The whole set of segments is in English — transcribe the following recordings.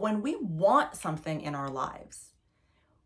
when we want something in our lives,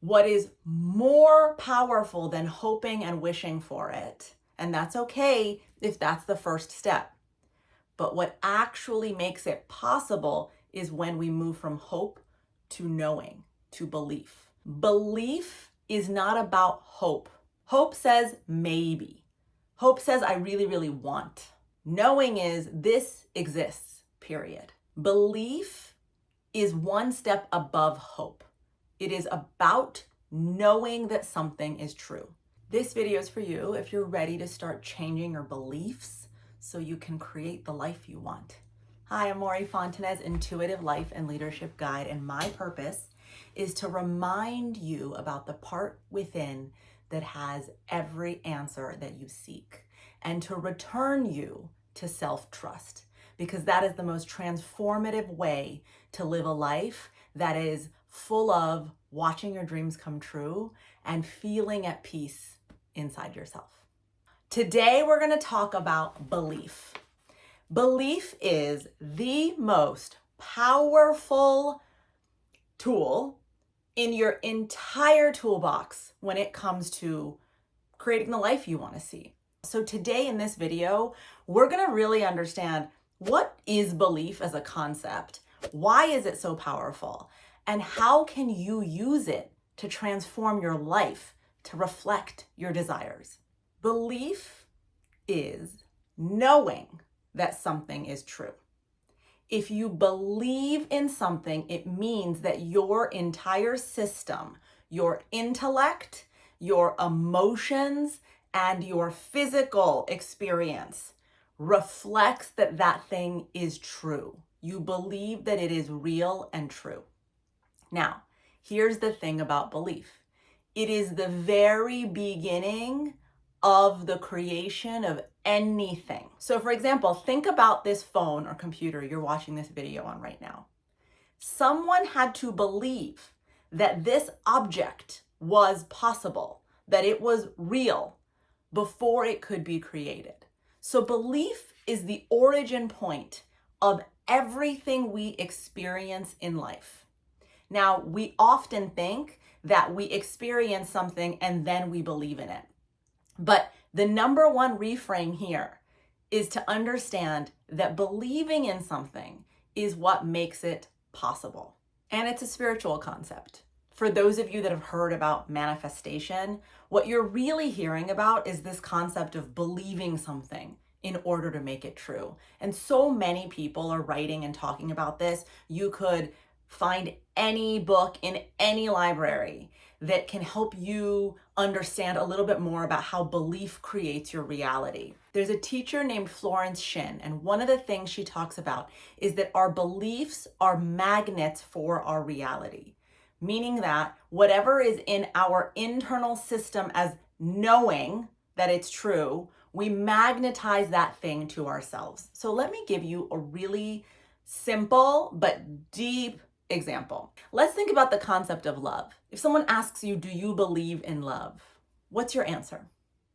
what is more powerful than hoping and wishing for it, and that's okay if that's the first step, but what actually makes it possible is when we move from hope to knowing, to belief. Belief is not about hope. Hope says maybe. Hope says I really, really want. Knowing is this exists, period. Belief is one step above hope. It is about knowing that something is true. This video is for you if you're ready to start changing your beliefs so you can create the life you want. Hi, I'm Mory, Intuitive Life and Leadership Guide, and my purpose is to remind you about the part within that has every answer that you seek, and to return you to self-trust, because that is the most transformative way to live a life that is full of watching your dreams come true and feeling at peace inside yourself. Today, we're going to talk about belief. Belief is the most powerful tool in your entire toolbox when it comes to creating the life you want to see. So today in this video, we're going to really understand what is belief as a concept, why is it so powerful, and how can you use it to transform your life to reflect your desires. Belief is knowing that something is true. If you believe in something, it means that your entire system, your intellect, your emotions, and your physical experience reflects that that thing is true. You believe that it is real and true. Now, here's the thing about belief. It is the very beginning of the creation of anything. So for example, think about this phone or computer you're watching this video on right now. Someone had to believe that this object was possible, that it was real before it could be created. So belief is the origin point of everything we experience in life. Now, we often think that we experience something and then we believe in it. But the number one reframe here is to understand that believing in something is what makes it possible. And it's a spiritual concept. For those of you that have heard about manifestation, what you're really hearing about is this concept of believing something in order to make it true. And so many people are writing and talking about this. You could find any book in any library that can help you understand a little bit more about how belief creates your reality. There's a teacher named Florence Shin, and one of the things she talks about is that our beliefs are magnets for our reality, meaning that whatever is in our internal system as knowing that it's true, we magnetize that thing to ourselves. So let me give you a really simple but deep example. Let's think about the concept of love. If someone asks you, do you believe in love? What's your answer?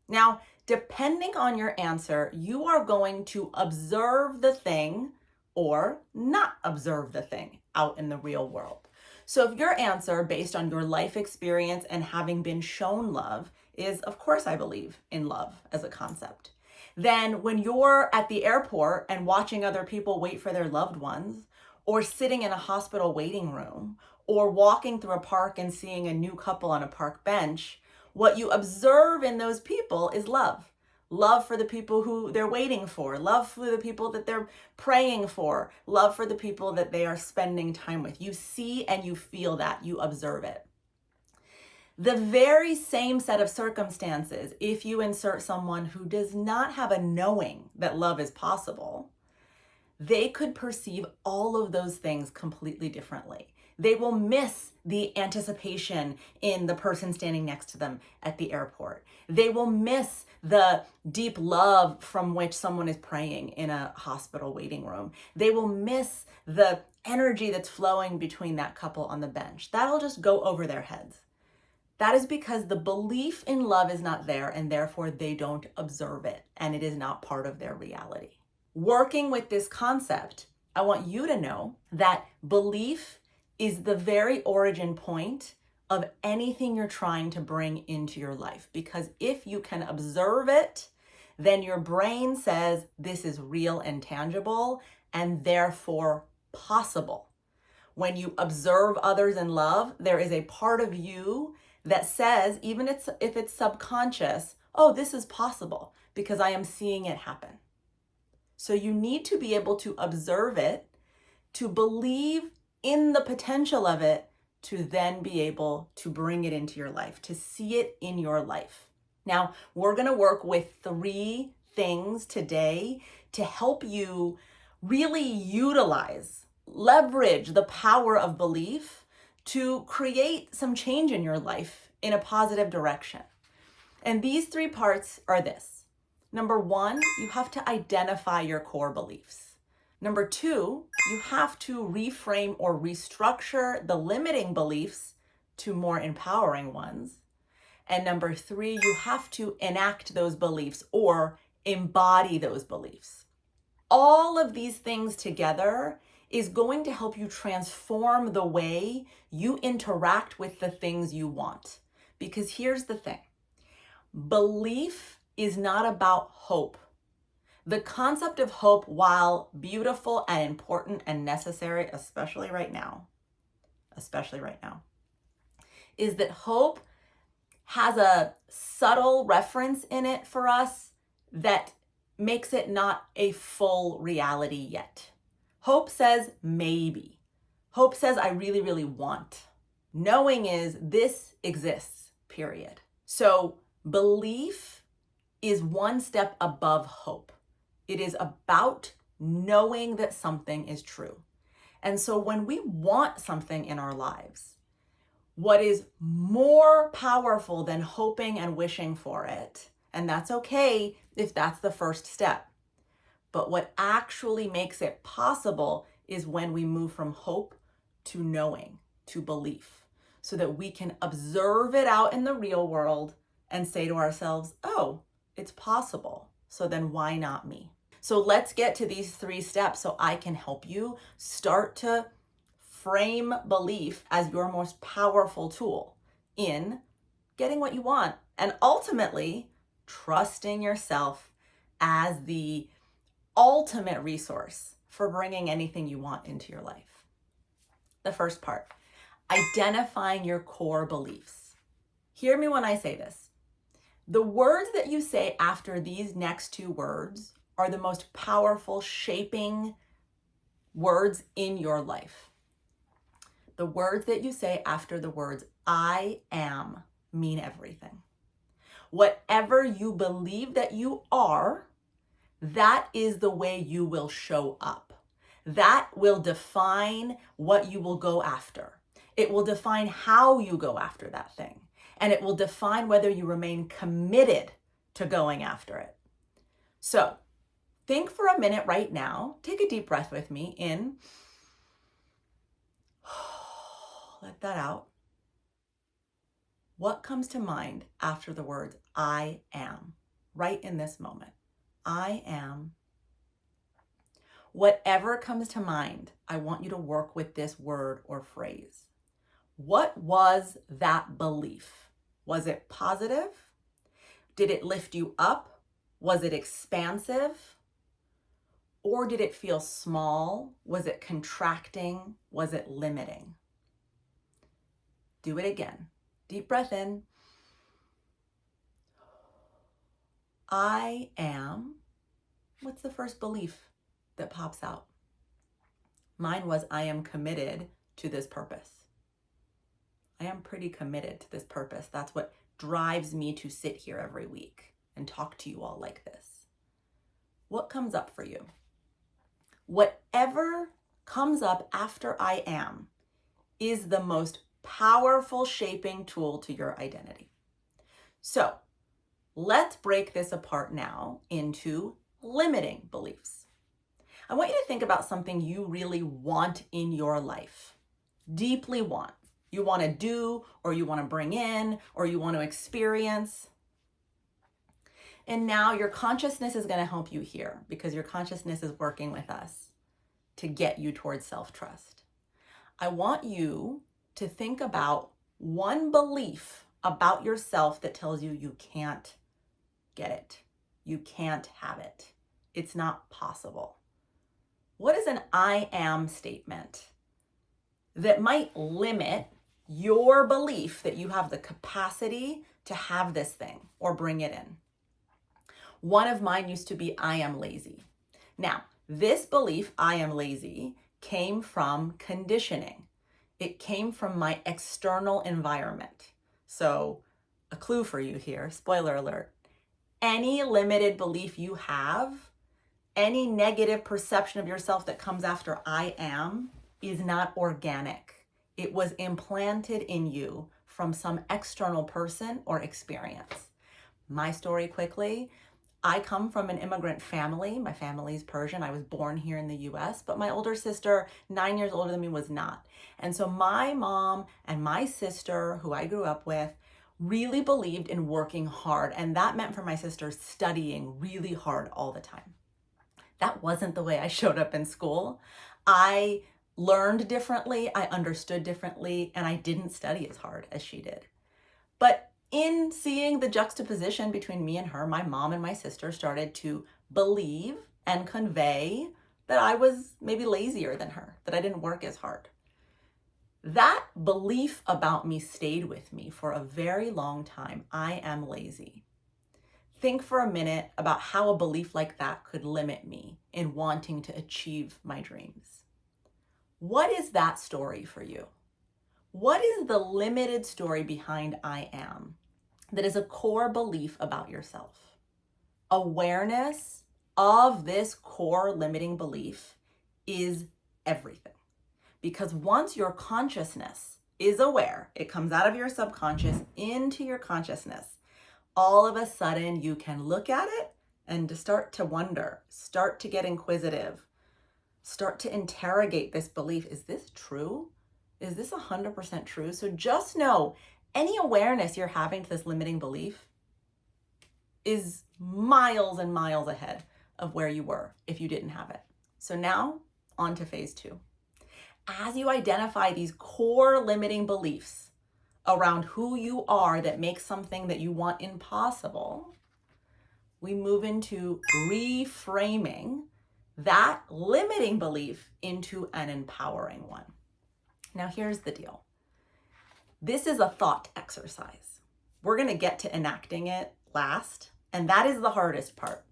Now, depending on your answer, you are going to observe the thing or not observe the thing out in the real world. So if your answer, based on your life experience and having been shown love, is, of course, I believe in love as a concept, then when you're at the airport and watching other people wait for their loved ones, or sitting in a hospital waiting room, or walking through a park and seeing a new couple on a park bench, what you observe in those people is love. Love for the people who they're waiting for, love for the people that they're praying for, love for the people that they are spending time with. You see and you feel that, you observe it. The very same set of circumstances, if you insert someone who does not have a knowing that love is possible, they could perceive all of those things completely differently. They will miss the anticipation in the person standing next to them at the airport. They will miss the deep love from which someone is praying in a hospital waiting room. They will miss the energy that's flowing between that couple on the bench. That'll just go over their heads. That is because the belief in love is not there, and therefore they don't observe it, and it is not part of their reality. Working with this concept, I want you to know that belief is the very origin point of anything you're trying to bring into your life. Because if you can observe it, then your brain says this is real and tangible and therefore possible. When you observe others in love, there is a part of you that says, even if it's subconscious, oh, this is possible because I am seeing it happen. So you need to be able to observe it, to believe in the potential of it, to then be able to bring it into your life, to see it in your life. Now, we're going to work with 3 things today to help you really utilize, leverage the power of belief to create some change in your life in a positive direction. And these 3 parts are this. Number 1, you have to identify your core beliefs. Number 2, you have to reframe or restructure the limiting beliefs to more empowering ones. And number 3, you have to enact those beliefs or embody those beliefs. All of these things together is going to help you transform the way you interact with the things you want. Because here's the thing. Belief is not about hope. The concept of hope, while beautiful and important and necessary, especially right now, is that hope has a subtle reference in it for us that makes it not a full reality yet. Hope says maybe. Hope says I really, really want. Knowing is this exists, period. So belief is one step above hope. It is about knowing that something is true. And so when we want something in our lives, what is more powerful than hoping and wishing for it, and that's okay if that's the first step, but what actually makes it possible is when we move from hope to knowing, to belief, so that we can observe it out in the real world and say to ourselves, oh, it's possible. So then why not me? So let's get to these 3 steps so I can help you start to frame belief as your most powerful tool in getting what you want and ultimately trusting yourself as the ultimate resource for bringing anything you want into your life. The first part, identifying your core beliefs. Hear me when I say this. The words that you say after these next 2 words are the most powerful shaping words in your life. The words that you say after the words I am mean everything. Whatever you believe that you are, that is the way you will show up. That will define what you will go after. It will define how you go after that thing. And it will define whether you remain committed to going after it. So think for a minute right now. Take a deep breath with me in. Let that out. What comes to mind after the words I am, right in this moment? I am. Whatever comes to mind, I want you to work with this word or phrase. What was that belief? Was it positive? Did it lift you up? Was it expansive? Or did it feel small? Was it contracting? Was it limiting? Do it again. Deep breath in. I am. What's the first belief that pops out? Mine was I am committed to this purpose. I am pretty committed to this purpose. That's what drives me to sit here every week and talk to you all like this. What comes up for you? Whatever comes up after I am is the most powerful shaping tool to your identity. So let's break this apart now into limiting beliefs. I want you to think about something you really want in your life, deeply want. You want to do, or you want to bring in, or you want to experience. And now your consciousness is going to help you here because your consciousness is working with us to get you towards self-trust. I want you to think about one belief about yourself that tells you you can't get it. You can't have it. It's not possible. What is an I am statement that might limit your belief that you have the capacity to have this thing or bring it in? One of mine used to be, I am lazy. Now, this belief, I am lazy, came from conditioning. It came from my external environment. So, a clue for you here, spoiler alert. Any limited belief you have, any negative perception of yourself that comes after I am, is not organic. It was implanted in you from some external person or experience. My story quickly. I come from an immigrant family. My family is Persian. I was born here in the US, but my older sister, 9 years older than me, was not. And so my mom and my sister, who I grew up with, really believed in working hard. And that meant for my sister studying really hard all the time. That wasn't the way I showed up in school. I learned differently, I understood differently, and I didn't study as hard as she did. But in seeing the juxtaposition between me and her, my mom and my sister started to believe and convey that I was maybe lazier than her, that I didn't work as hard. That belief about me stayed with me for a very long time. I am lazy. Think for a minute about how a belief like that could limit me in wanting to achieve my dreams. What is that story for you? What is the limited story behind I am that is a core belief about yourself? Awareness of this core limiting belief is everything. Because once your consciousness is aware, it comes out of your subconscious into your consciousness, all of a sudden you can look at it and to start to wonder, start to get inquisitive, start to interrogate this belief. Is this true? Is this 100% true? So just know any awareness you're having to this limiting belief is miles and miles ahead of where you were if you didn't have it. So now on to phase 2. As you identify these core limiting beliefs around who you are that makes something that you want impossible, we move into reframing that limiting belief into an empowering one. Now, here's the deal. This is a thought exercise. We're going to get to enacting it last, and that is the hardest part.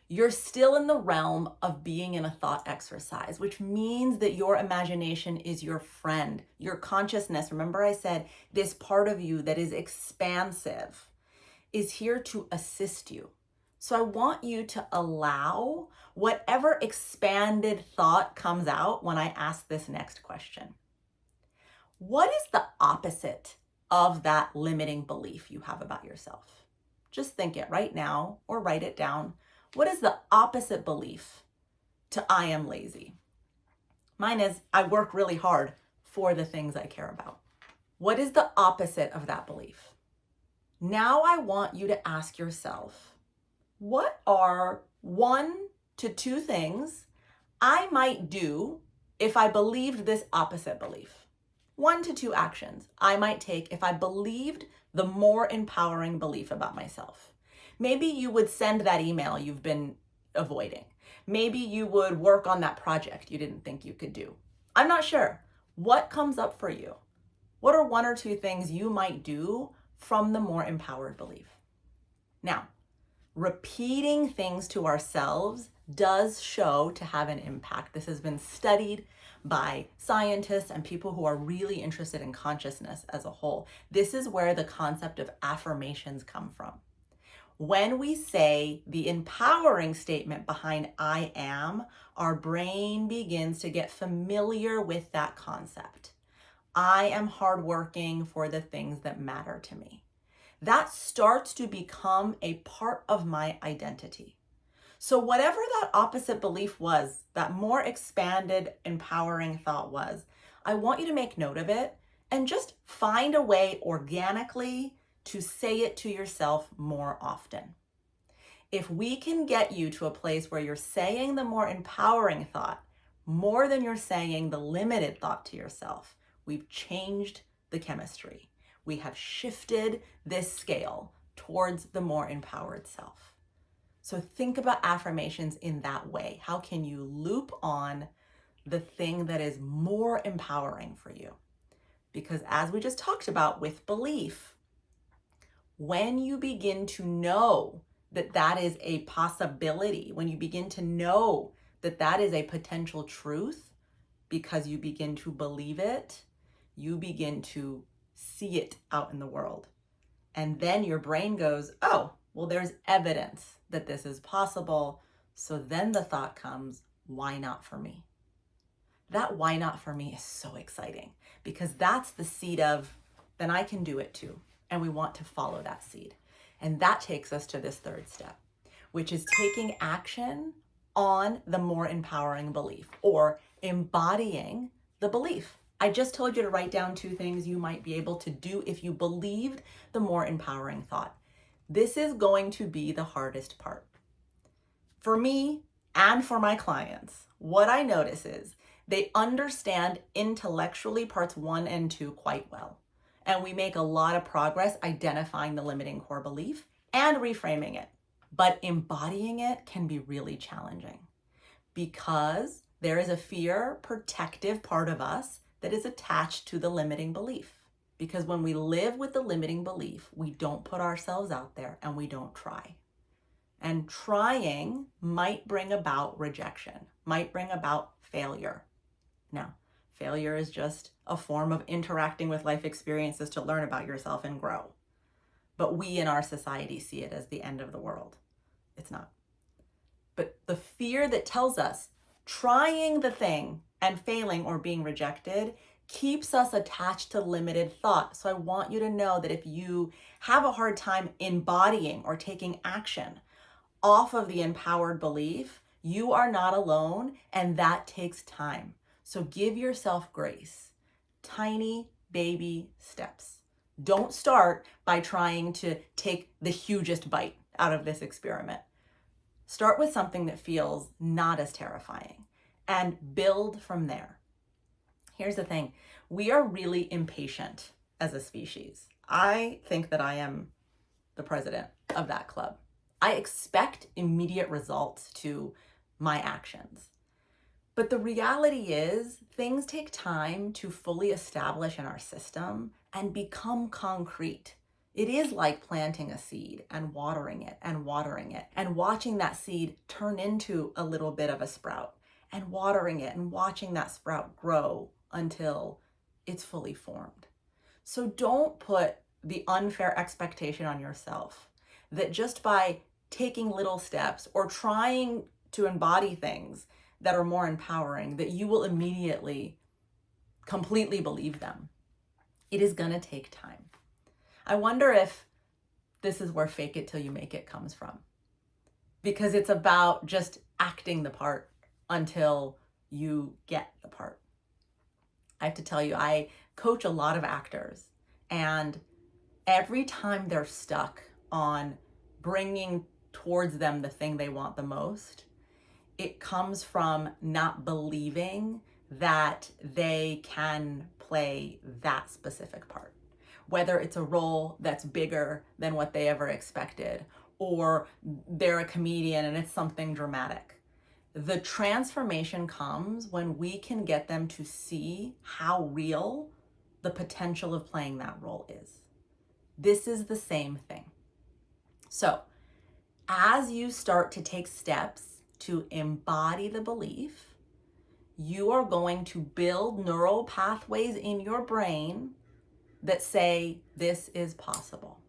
You're still in the realm of being in a thought exercise, which means that your imagination is your friend. Your consciousness, remember I said this part of you that is expansive, is here to assist you. So I want you to allow whatever expanded thought comes out when I ask this next question. What is the opposite of that limiting belief you have about yourself? Just think it right now or write it down. What is the opposite belief to I am lazy? Mine is I work really hard for the things I care about. What is the opposite of that belief? Now I want you to ask yourself, what are 1 to 2 things I might do if I believed this opposite belief? 1 to 2 actions I might take if I believed the more empowering belief about myself. Maybe you would send that email you've been avoiding. Maybe you would work on that project you didn't think you could do. I'm not sure. What comes up for you? What are 1 or 2 things you might do from the more empowered belief? Now, repeating things to ourselves does show to have an impact. This has been studied by scientists and people who are really interested in consciousness as a whole. This is where the concept of affirmations come from. When we say the empowering statement behind I am, our brain begins to get familiar with that concept. I am hardworking for the things that matter to me. That starts to become a part of my identity. So whatever that opposite belief was, that more expanded, empowering thought was, I want you to make note of it and just find a way organically to say it to yourself more often. If we can get you to a place where you're saying the more empowering thought more than you're saying the limited thought to yourself. We've changed the chemistry. We have shifted this scale towards the more empowered self. So think about affirmations in that way. How can you loop on the thing that is more empowering for you? Because as we just talked about with belief, when you begin to know that that is a possibility, when you begin to know that that is a potential truth, because you begin to believe it, you begin to see it out in the world. And then your brain goes, oh, well, there's evidence that this is possible. So then the thought comes, why not for me? That why not for me is so exciting, because that's the seed of, then I can do it too. And we want to follow that seed. And that takes us to this third step, which is taking action on the more empowering belief, or embodying the belief. I just told you to write down 2 things you might be able to do if you believed the more empowering thought. This is going to be the hardest part. For me and for my clients, what I notice is they understand intellectually parts 1 and 2 quite well. And we make a lot of progress identifying the limiting core belief and reframing it. But embodying it can be really challenging, because there is a fear protective part of us that is attached to the limiting belief. Because when we live with the limiting belief, we don't put ourselves out there and we don't try. And trying might bring about rejection, might bring about failure. Now, failure is just a form of interacting with life experiences to learn about yourself and grow. But we in our society see it as the end of the world. It's not. But the fear that tells us trying the thing and failing or being rejected keeps us attached to limited thought. So I want you to know that if you have a hard time embodying or taking action off of the empowered belief, you are not alone, and that takes time. So give yourself grace. Tiny baby steps. Don't start by trying to take the hugest bite out of this experiment. Start with something that feels not as terrifying and build from there. Here's the thing. We are really impatient as a species. I think that I am the president of that club. I expect immediate results to my actions. But the reality is, things take time to fully establish in our system and become concrete. It is like planting a seed and watering it and watching that seed turn into a little bit of a sprout, and watering it and watching that sprout grow until it's fully formed. So don't put the unfair expectation on yourself that just by taking little steps or trying to embody things that are more empowering, that you will immediately completely believe them. It is going to take time. I wonder if this is where fake it till you make it comes from, because it's about just acting the part until you get the part. I have to tell you, I coach a lot of actors, and every time they're stuck on bringing towards them the thing they want the most, it comes from not believing that they can play that specific part. Whether it's a role that's bigger than what they ever expected, or they're a comedian and it's something dramatic. The transformation comes when we can get them to see how real the potential of playing that role is. This is the same thing. So, as you start to take steps to embody the belief, you are going to build neural pathways in your brain that say this is possible.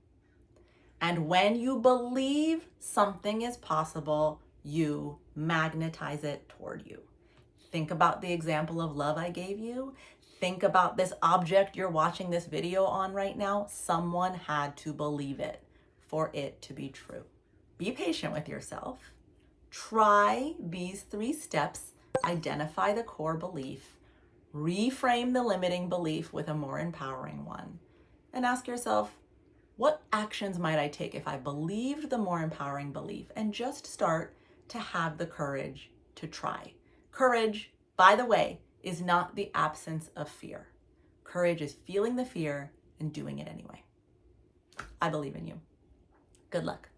And when you believe something is possible, you magnetize it toward you. Think about the example of love I gave you. Think about this object you're watching this video on right now. Someone had to believe it for it to be true. Be patient with yourself. Try these 3 steps. Identify the core belief. Reframe the limiting belief with a more empowering one. And ask yourself, what actions might I take if I believed the more empowering belief? And just start to have the courage to try. Courage by the way, is not the absence of fear. Courage is feeling the fear and doing it anyway. I believe in you. Good luck.